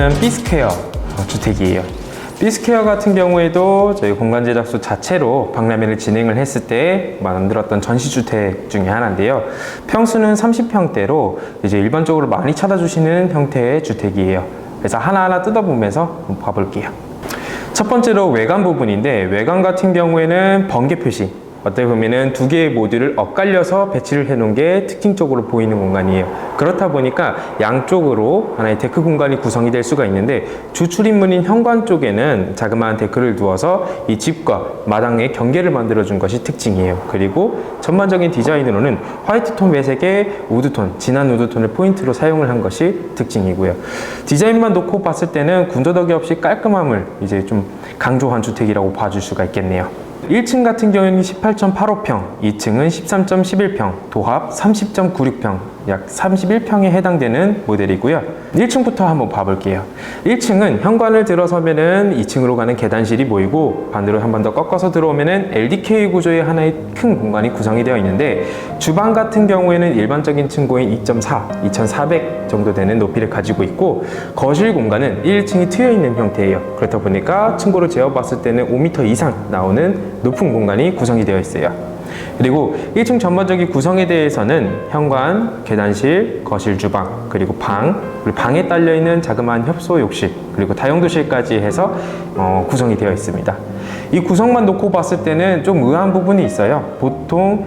주택은 B스퀘어 주택이에요. B스퀘어 같은 경우에도 저희 공간 제작소 자체로 박람회를 진행을 했을 때 만들었던 전시주택 중에 하나인데요. 평수는 30평대로 이제 일반적으로 많이 찾아주시는 형태의 주택이에요. 그래서 하나하나 뜯어보면서 한번 봐볼게요. 첫 번째로 외관 부분인데, 외관 같은 경우에는 번개 표시, 어떻게 보면은 두 개의 모듈을 엇갈려서 배치를 해 놓은 게 특징적으로 보이는 공간이에요. 그렇다 보니까 양쪽으로 하나의 데크 공간이 구성이 될 수가 있는데, 주출입문인 현관 쪽에는 자그마한 데크를 두어서 이 집과 마당의 경계를 만들어 준 것이 특징이에요. 그리고 전반적인 디자인으로는 화이트톤 배색의 우드톤, 진한 우드톤을 포인트로 사용을 한 것이 특징이고요. 디자인만 놓고 봤을 때는 군더더기 없이 깔끔함을 이제 좀 강조한 주택이라고 봐줄 수가 있겠네요. 1층 같은 경우에는 18.85평, 2층은 13.11평, 도합 30.96평, 약 31평에 해당되는 모델이고요. 1층부터 한번 봐볼게요. 1층은 현관을 들어서면은 2층으로 가는 계단실이 보이고, 반대로 한 번 더 꺾어서 들어오면은 LDK 구조의 하나의 큰 공간이 구성이 되어 있는데, 주방 같은 경우에는 일반적인 층고인 2.4, 2400 정도 되는 높이를 가지고 있고, 거실 공간은 1층이 트여 있는 형태예요. 그렇다 보니까 층고를 재어봤을 때는 5m 이상 나오는 높은 공간이 구성이 되어 있어요. 그리고 1층 전반적인 구성에 대해서는 현관, 계단실, 거실, 주방, 그리고 그리고 방에 딸려있는 자그마한 협소 욕실, 그리고 다용도실까지 해서 구성이 되어 있습니다. 이 구성만 놓고 봤을 때는 좀 의아한 부분이 있어요. 보통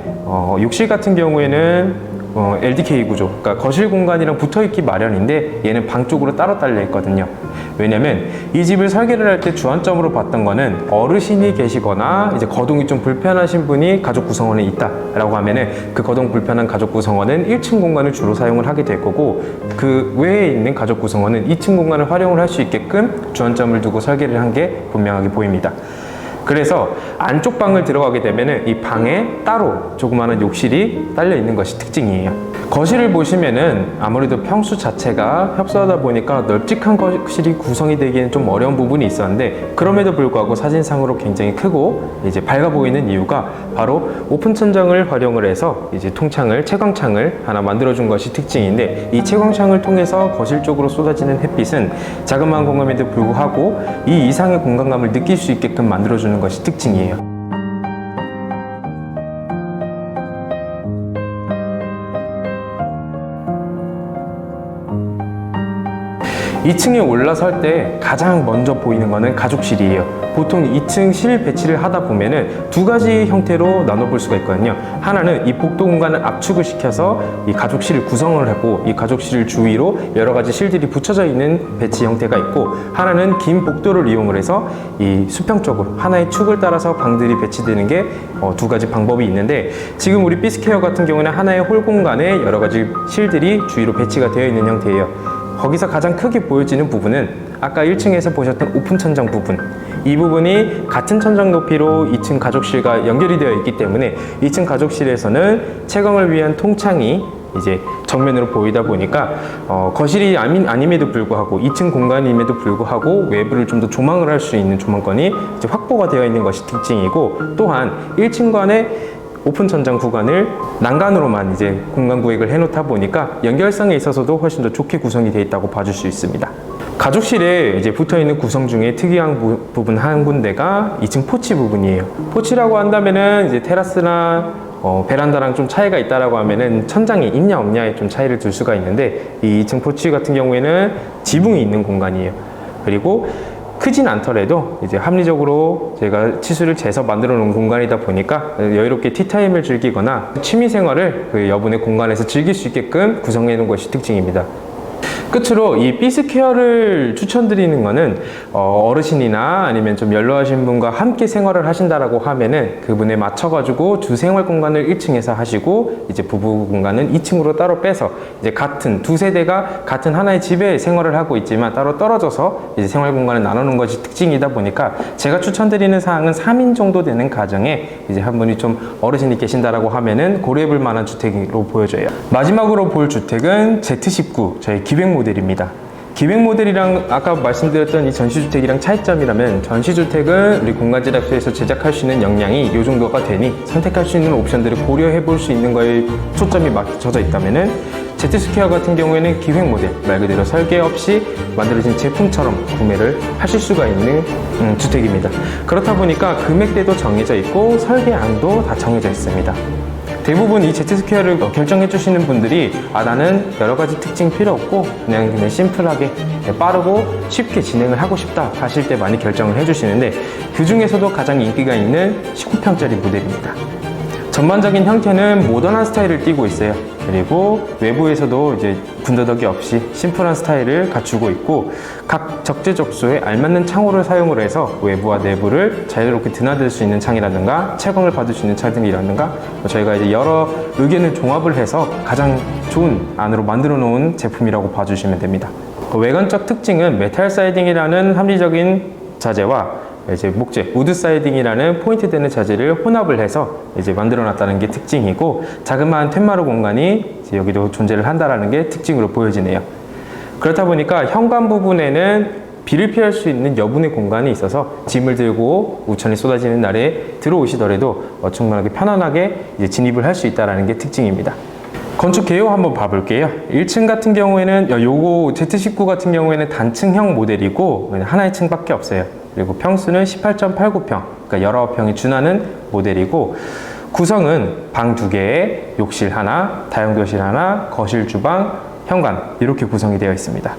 욕실 같은 경우에는 LDK 구조, 그러니까 거실 공간이랑 붙어있기 마련인데, 얘는 방 쪽으로 따로 딸려 있거든요. 왜냐면 이 집을 설계를 할 때 주안점으로 봤던 거는, 어르신이 계시거나 이제 거동이 좀 불편하신 분이 가족 구성원에 있다라고 하면은 그 거동 불편한 가족 구성원은 1층 공간을 주로 사용을 하게 될 거고, 그 외에 있는 가족 구성원은 2층 공간을 활용을 할 수 있게끔 주안점을 두고 설계를 한 게 분명하게 보입니다. 그래서 안쪽 방을 들어가게 되면은 이 방에 따로 조그마한 욕실이 딸려 있는 것이 특징이에요. 거실을 보시면은 아무래도 평수 자체가 협소하다 보니까 널찍한 거실이 구성이 되기에는 좀 어려운 부분이 있었는데, 그럼에도 불구하고 사진상으로 굉장히 크고 이제 밝아 보이는 이유가 바로 오픈 천장을 활용을 해서 이제 통창을, 채광창을 하나 만들어 준 것이 특징인데, 이 채광창을 통해서 거실 쪽으로 쏟아지는 햇빛은 자그마한 공간에도 불구하고 이 이상의 공간감을 느낄 수 있게끔 만들어 주는 것이 특징이에요. 2층에 올라설 때 가장 먼저 보이는 거는 가족실이에요. 보통 2층 실 배치를 하다 보면은 두 가지 형태로 나눠볼 수가 있거든요. 하나는 이 복도 공간을 압축을 시켜서 이 가족실을 구성을 하고, 이 가족실 주위로 여러 가지 실들이 붙여져 있는 배치 형태가 있고, 하나는 긴 복도를 이용을 해서 이 수평적으로 하나의 축을 따라서 방들이 배치되는 게 두 가지 방법이 있는데, 지금 우리 B스퀘어 같은 경우는 하나의 홀 공간에 여러 가지 실들이 주위로 배치가 되어 있는 형태예요. 거기서 가장 크게 보여지는 부분은 아까 1층에서 보셨던 오픈 천장 부분, 이 부분이 같은 천장 높이로 2층 가족실과 연결이 되어 있기 때문에 2층 가족실에서는 채광을 위한 통창이 이제 정면으로 보이다 보니까 거실이 아님에도 불구하고 2층 공간임에도 불구하고 외부를 좀 더 조망을 할 수 있는 조망권이 이제 확보가 되어 있는 것이 특징이고, 또한 1층간의 오픈 천장 구간을 난간으로만 이제 공간 구획을 해놓다 보니까 연결성에 있어서도 훨씬 더 좋게 구성이 되어 있다고 봐줄 수 있습니다. 가족실에 이제 붙어있는 구성 중에 특이한 부분 한 군데가 2층 포치 부분이에요. 포치라고 한다면은 이제 테라스나 베란다랑 좀 차이가 있다라고 하면은 천장이 있냐 없냐에 좀 차이를 둘 수가 있는데, 이 2층 포치 같은 경우에는 지붕이 있는 공간이에요. 그리고 크진 않더라도 이제 합리적으로 제가 치수를 재서 만들어 놓은 공간이다 보니까 여유롭게 티타임을 즐기거나 취미 생활을 그 여분의 공간에서 즐길 수 있게끔 구성해 놓은 것이 특징입니다. 끝으로 이 B스퀘어를 추천드리는 거는 어르신이나 아니면 좀 연로하신 분과 함께 생활을 하신다라고 하면은 그분에 맞춰가지고 주 생활 공간을 1층에서 하시고, 이제 부부 공간은 2층으로 따로 빼서 이제 같은 두 세대가 같은 하나의 집에 생활을 하고 있지만 따로 떨어져서 이제 생활 공간을 나누는 것이 특징이다 보니까, 제가 추천드리는 사항은 3인 정도 되는 가정에 이제 한 분이 좀 어르신이 계신다라고 하면은 고려해볼 만한 주택으로 보여져요. 마지막으로 볼 주택은 Z19, 저희 기획 모델입니다. 기획 모델이랑 아까 말씀드렸던 이 전시주택이랑 차이점이라면, 전시주택은 우리 공간제작소에서 제작할 수 있는 역량이 이 정도가 되니 선택할 수 있는 옵션들을 고려해 볼 수 있는 거에 초점이 맞춰져 있다면은, 제트스퀘어 같은 경우에는 기획 모델, 말 그대로 설계 없이 만들어진 제품처럼 구매를 하실 수가 있는 주택입니다. 그렇다 보니까 금액대도 정해져 있고 설계안도 다 정해져 있습니다. 대부분 이 제트스퀘어를 결정해 주시는 분들이 나는 여러 가지 특징 필요 없고 그냥 심플하게 빠르고 쉽게 진행을 하고 싶다 하실 때 많이 결정을 해 주시는데, 그 중에서도 가장 인기가 있는 19평짜리 모델입니다. 전반적인 형태는 모던한 스타일을 띠고 있어요. 그리고 외부에서도 이제 군더더기 없이 심플한 스타일을 갖추고 있고, 각 적재적소에 알맞는 창호를 사용을 해서 외부와 내부를 자유롭게 드나들 수 있는 창이라든가 채광을 받을 수 있는 창이라든가 저희가 이제 여러 의견을 종합을 해서 가장 좋은 안으로 만들어 놓은 제품이라고 봐주시면 됩니다. 외관적 특징은 메탈 사이딩이라는 합리적인 자재와 이제 목재, 우드 사이딩이라는 포인트 되는 자재를 혼합을 해서 이제 만들어 놨다는 게 특징이고, 자그마한 텐마루 공간이 이제 여기도 존재를 한다라는 게 특징으로 보여지네요. 그렇다 보니까 현관 부분에는 비를 피할 수 있는 여분의 공간이 있어서 짐을 들고 우천이 쏟아지는 날에 들어오시더라도 충분하게 편안하게 이제 진입을 할 수 있다는 게 특징입니다. 건축 개요 한번 봐볼게요. 1층 같은 경우에는 요거 Z19 같은 경우에는 단층형 모델이고 하나의 층밖에 없어요. 그리고 평수는 18.89평, 그러니까 19평이 준하는 모델이고, 구성은 방 2개에 욕실 하나, 다용도실 하나, 거실, 주방, 현관 이렇게 구성이 되어 있습니다.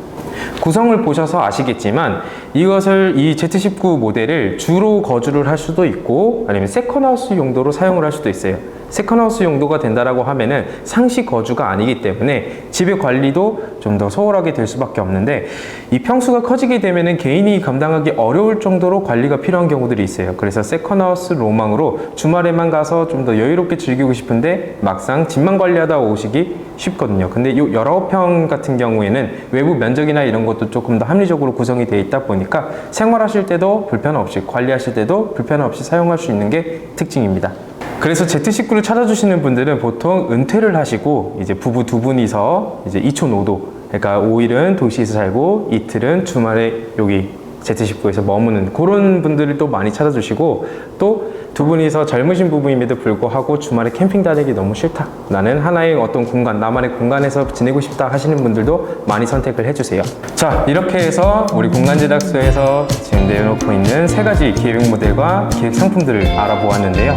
구성을 보셔서 아시겠지만 이것을 이 Z19 모델을 주로 거주를 할 수도 있고 아니면 세컨하우스 용도로 사용을 할 수도 있어요. 세컨하우스 용도가 된다라고 하면은 상시 거주가 아니기 때문에 집의 관리도 좀 더 소홀하게 될 수밖에 없는데, 이 평수가 커지게 되면은 개인이 감당하기 어려울 정도로 관리가 필요한 경우들이 있어요. 그래서 세컨하우스 로망으로 주말에만 가서 좀 더 여유롭게 즐기고 싶은데 막상 집만 관리하다 오시기 쉽거든요. 근데 이 19평 같은 경우에는 외부 면적이나 이런 것도 조금 더 합리적으로 구성이 되어 있다 보니까 생활하실 때도 불편 없이, 관리하실 때도 불편 없이 사용할 수 있는 게 특징입니다. 그래서 Z19를 찾아주시는 분들은 보통 은퇴를 하시고 이제 부부 두 분이서 이제 이촌오도, 그러니까 5일은 도시에서 살고 이틀은 주말에 여기 Z19에서 머무는 그런 분들을 또 많이 찾아주시고, 또 두 분이서 젊으신 부부임에도 불구하고 주말에 캠핑 다니기 너무 싫다, 나는 하나의 어떤 공간, 나만의 공간에서 지내고 싶다 하시는 분들도 많이 선택을 해주세요. 자, 이렇게 해서 우리 공간제작소에서 지금 내놓고 있는 3가지 기획 모델과 기획 상품들을 알아보았는데요.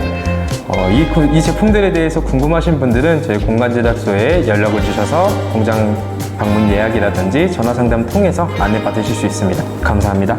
이 제품들에 대해서 궁금하신 분들은 저희 공간제작소에 연락을 주셔서 공장 방문 예약이라든지 전화 상담 통해서 안내 받으실 수 있습니다. 감사합니다.